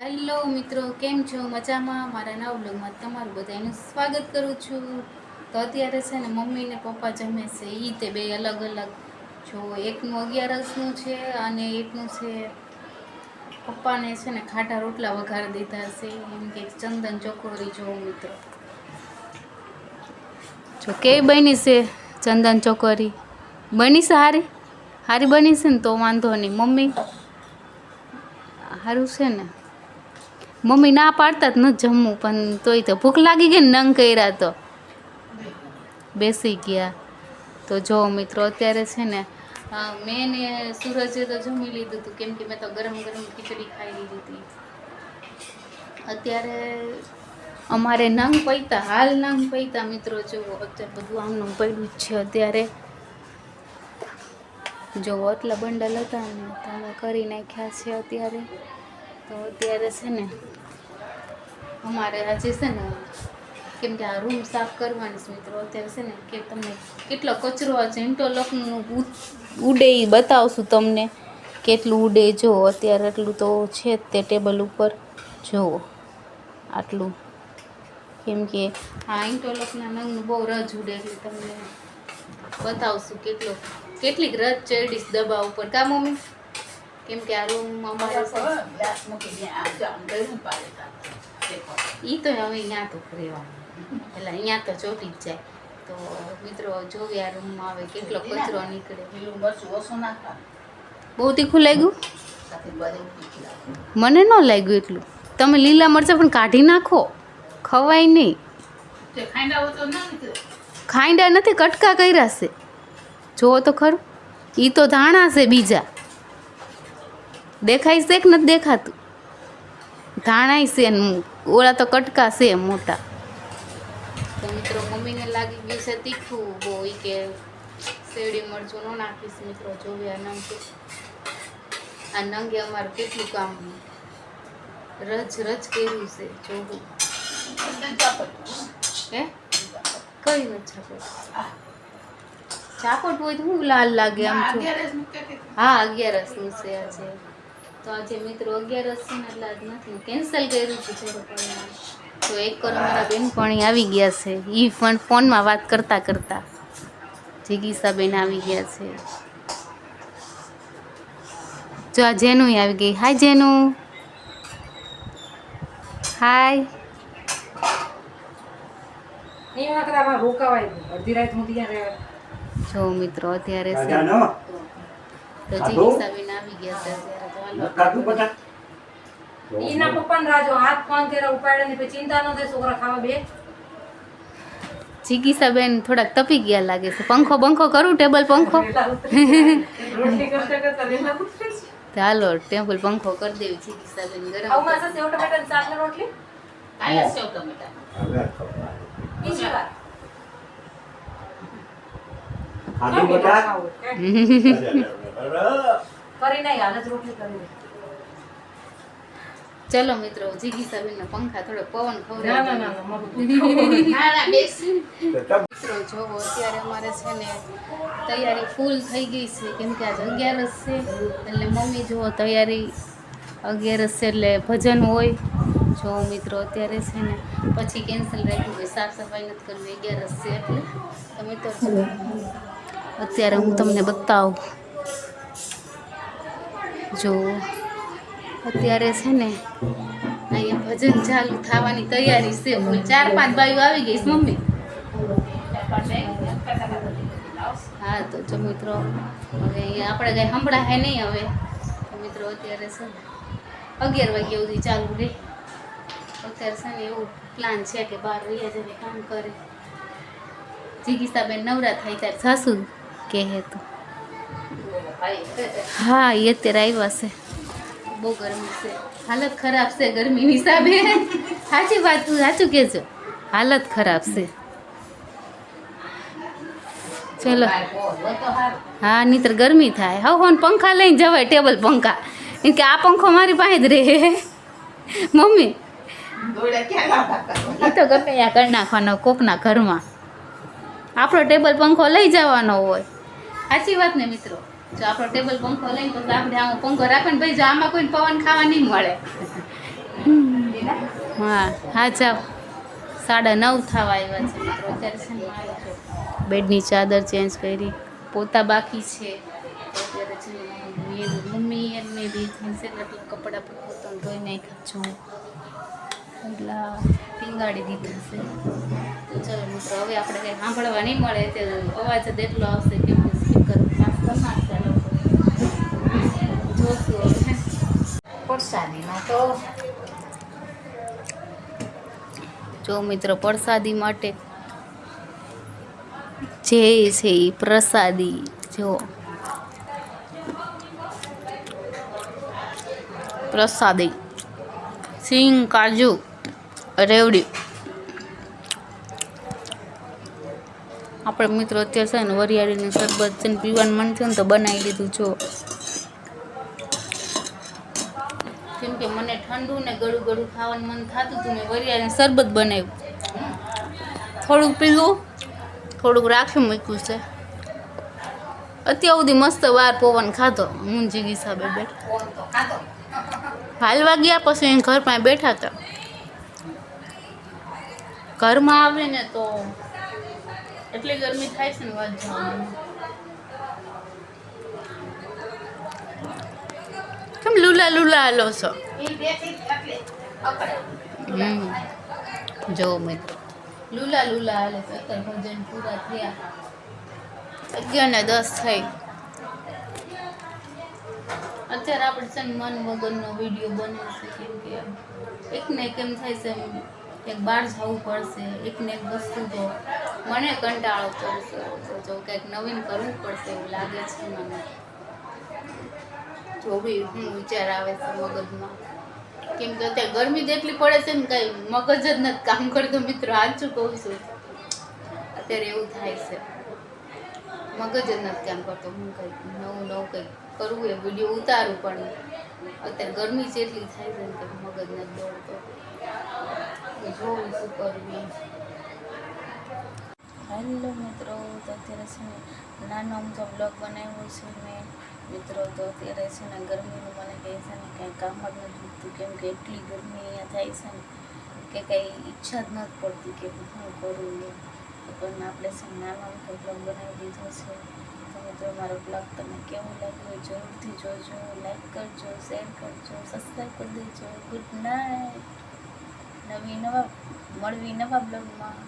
Hello મિત્રો, કેમ છો? મજામાં? મારા નવા બ્લોગમાં તમારું બધાનું સ્વાગત કરું છું. તો અત્યારે છે ને મમ્મી ને પપ્પા જમે છે એ તે બે અલગ અલગ. જો એકનું 11નું છે અને એકનું છે પપ્પાને છે ને ખાટા રોટલા વઘારી દીધા છે, એમ કે ચંદન ચોકોરી. જો મિત્રો, જો કેવી બની છે ચંદન ચોકોરી? બની છે હારી? હારી બની છે ને તો વાંધો નહીં. મમ્મી સારું છે ને? મમ્મી ના પાડતા જ નથી જમવું, પણ તોય તો ભૂખ લાગી ગઈ ને, નંગ કર્યા તો બેસી ગયા. તો જો મિત્રો, અત્યારે છે ને મેં ને સૂરજે તો જમી લીધું હતું, કેમ કે મેં તો ગરમ ગરમ ખીચડી ખાઈ લીધી હતી. અત્યારે અમારે નંગ પૈતા, હાલ નંગ પૈતા મિત્રો. જુઓ અત્યારે બધું આમનું પડ્યું જ છે. અત્યારે જો એટલા બંડલ હતા ને તમે કરી નાખ્યા છે અત્યારે. તો અત્યારે છે ને અમારે આજે છે ને, કેમ કે આ રૂમ સાફ કરવાની છે મિત્રો. અત્યારે છે ને કે તમને કેટલો કચરો આ ઇન્ટરલોકનું ઉડે એ બતાવશું તમને, કેટલું ઉડે. જો અત્યારે એટલું તો છે જ તે ટેબલ ઉપર. જુઓ આટલું, કેમ કે આ ઇન્ટરલોકના નંગનું બહુ રજ ઉડે, એટલે તમને બતાવશું કેટલીક રજ ચડીશ દબા ઉપર. કા મમ્મી? કેમ કે આ રૂમ અમારે ઈ તો હવે અહીંયા તો રહેવાનું, એટલે અહીંયા તો ચોટી જ જાય. તો મિત્રો જોવી આ રૂમમાં આવે કેટલો કચરો નીકળે. બહુ તીખું લાગ્યું? મને ન લાગ્યું એટલું. તમે લીલા મરચાં પણ કાઢી નાખો, ખવાય નહીં. ખાંડા નથી, કટકા કર્યા છે. જુઓ તો ખરું, ઈ તો ધાણા છે બીજા. દેખાય છે કે નથી દેખાતું? ધાણાય છે ને ઓલા તો કટકા છે મોટા. તો મિત્રો મમ્મીને લાગી ગયું છે તીખું બહુ, ઈ કે શેરડી મરચું ન નાખીશ. મિત્રો જોવી આ નંગ, આ નંગે અમારું કેટલું કામ રજ રજ કર્યું છે. જોવું હે કઈ નથી ચાપટ હોય તો હું લાલ લાગે આમ છું. હા 11નું છે આજે. તો આજે મિત્રો 11 છે ને, એટલે આજ નથી, કેન્સલ કર્યું છે થોડું. તો એક વાર અમારા બેનપણી આવી ગયા છે, એ પણ ફોનમાં વાત કરતા કરતા જીગીસાબેન આવી ગયા છે. જો આ જેનું આવી ગઈ. હાય જેનું, હાય. જો મિત્રો અત્યારે છે તો જીગીસાબેન આવી ગયા છે અત્યારે. ઈના પપ્પાને રાજો હાથ ફોન કર્યા ઉપાડે ને પછી ચિંતા ન થાય છોકરા ખાવા બે. જીગીસાબેન થોડાક તપી ગયા લાગે છે. પંખો બંખો કરું, ટેબલ પંખો? રોટલી કરતા કરતા લેલા ઉતરે છે. ચાલો ટેબલ પંખો કરી દેવી. જીગીસાબેન ગરમ. આવ માસા સેવ ટમેટા ની શાક ને રોટલી આયા સેવ ટમેટા બીજી વાર આદુ બટા કરી નહીં હાલ જ રોટલી કરી દે. ચલો મિત્રો, જીગીસાબેન ના પંખા થોડો પવન ખવડાવી. ના ના ના મારું મિત્રો જોવો અત્યારે અમારે છે ને તૈયારી ફૂલ થઈ ગઈ છે, કેમ કે આજ 11 છે. એટલે મમ્મી જુઓ તૈયારી 11 છે એટલે ભજન હોય. જો મિત્રો અત્યારે છે ને પછી કેન્સલ રાખ્યું હોય, સાફ સફાઈ નથી કરવી 11 છે એટલે. તો મિત્રો અત્યારે હું તમને બતાવું. જો અત્યારે છે ને અહીંયા ભજન ચાલુ થવાની તૈયારી છે. 4-5 બાઈઓ આવી ગઈ છે મમ્મી. હા તો જો મિત્રો હવે અહીંયા આપણે કંઈ સંભળાય નહીં હવે. તો મિત્રો અત્યારે છે ને 11 વાગ્યા સુધી ચાલુ રહે. અત્યારે છે ને એવું પ્લાન છે કે 12 વાગ્યા જઈને કામ કરે. જીગીસાબેન નવરા થાય ત્યારે સાસુ કહે તો હા એ અત્યારે આવ્યા છે. બહુ ગરમી છે, હાલત ખરાબ છે ગરમીની હિસાબે. સાચી વાત, તું સાચું કહેજો, હાલત ખરાબ છે. ચલો હા, નહીતર ગરમી થાય. હવે પંખા લઈને જવાય, ટેબલ પંખા. એમ કે આ પંખો મારી પાસે જ રહે મમ્મી. એ તો ગમે ત્યાં કરી નાખવાનો કોકના ઘરમાં. આપણો ટેબલ પંખો લઈ જવાનો હોય. સાચી વાત ને મિત્રો? જો આપણો ટેબલ પંખો લઈને તો આપણે આમાં પંખો રાખીને ભાઈ જો આમાં કોઈ પવન ખાવા નહીં મળે. હા હા જાઓ 9:30 થવા આવ્યા છે મિત્રો. અત્યારે છે ને બેડની ચાદર ચેન્જ કરી, પોતા બાકી છે. અત્યારે છે ને મમ્મી એમને બી થશે એટલે કપડાં પણ પોતાને ધોઈ નાખ્યા છું, એટલા ટીંગાડી દીધા છે. તો ચાલો મિત્રો, હવે આપણે કંઈ સાંભળવા નહીં મળે, તે અવાજ જ એટલો આવશે કેમ કે સ્પીકર ખાસ કરી નાખતા લોકો જોશું હવે. પરસાદીમાં તો જો મિત્રો, પ્રસાદી માટે જે છે એ પ્રસાદી જો પ્રસાદી સિંગ, કાજુ, રેવડી. આપણે મિત્રો અત્યારે છે ને વરિયાળીનું શરબત છે ને પીવાનું મન થયું ને તો બનાવી લીધું. જો કેમ કે મને ઠંડુ ને ગળું ગળું ખાવાનું મન થતું હતું, મેં વરિયાળીનું શરબત બનાવ્યું. થોડુંક પીલું, થોડુંક રાખી મૂક્યું છે. અત્યાર સુધી મસ્ત વાર પવન ખાધો, મૂંજી હિસાબે બેઠા ફોન તો ખાધો. હાલવા ગયા. પછી ઘર પાસે બેઠા હતા. ઘરમાં આવે ને તો એટલી ગરમી થાય છે ને વાત જવાની. કેમ લુલા લુલા હાલો છો? ઈ બેઠી એટલે પકડે. જો મિત્રો, લુલા લુલા હાલે છે. અત્યારે ભજન પૂરા થયા, 11:10 થઈ. અત્યારે આપણે છે ને મન વગરનો વિડીયો બનાવીશું, કેમ કે એકને એક એમ થાય છે એક બહાર જવું પડશે, એકને એક વસ્તુ તો મને કંટાળો પડશે, તો જો કંઈક નવીન કરવું પડશે એવું લાગે છે મને. જો બી હું વિચાર આવે છે મગજમાં, કેમ કે અત્યારે ગરમી જેટલી પડે છે ને કઈ મગજ જ નથી કામ કરતું મિત્રો. સાચું કહું છું, અત્યારે એવું થાય છે, મગજ જ નથી કામ કરતો. હું કંઈક નવું કંઈક કરવું, એ વિડીયો ઉતારું, પણ અત્યારે ગરમી જેટલી થાય છે ને કે મગજ નથી દોડતો. જોવું શું કરવું. હેલો મિત્રો, તો અત્યારે છે ને નાનો અમથો બ્લોગ બનાવ્યો છે મેં મિત્રો. તો અત્યારે છે ને ગરમીનું મને કહે છે ને કાંઈ કામ જ નથી ઉઠતું, કેમ કે એટલી ગરમી અહીંયા થાય છે ને કે કંઈ ઈચ્છા જ નથી પડતી કે હું કરું એ. પણ આપણે છે ને નાનો અમથો બ્લોગ બનાવી દીધો છે. તો મિત્રો, મારો બ્લોગ તમને કેવું લાગ્યું જરૂરથી જોજો, લાઈક કરજો, શેર કરજો, સબસ્ક્રાઈબ કરી દેજો. Good night. નવા મળવી નવા બ્લોગમાં.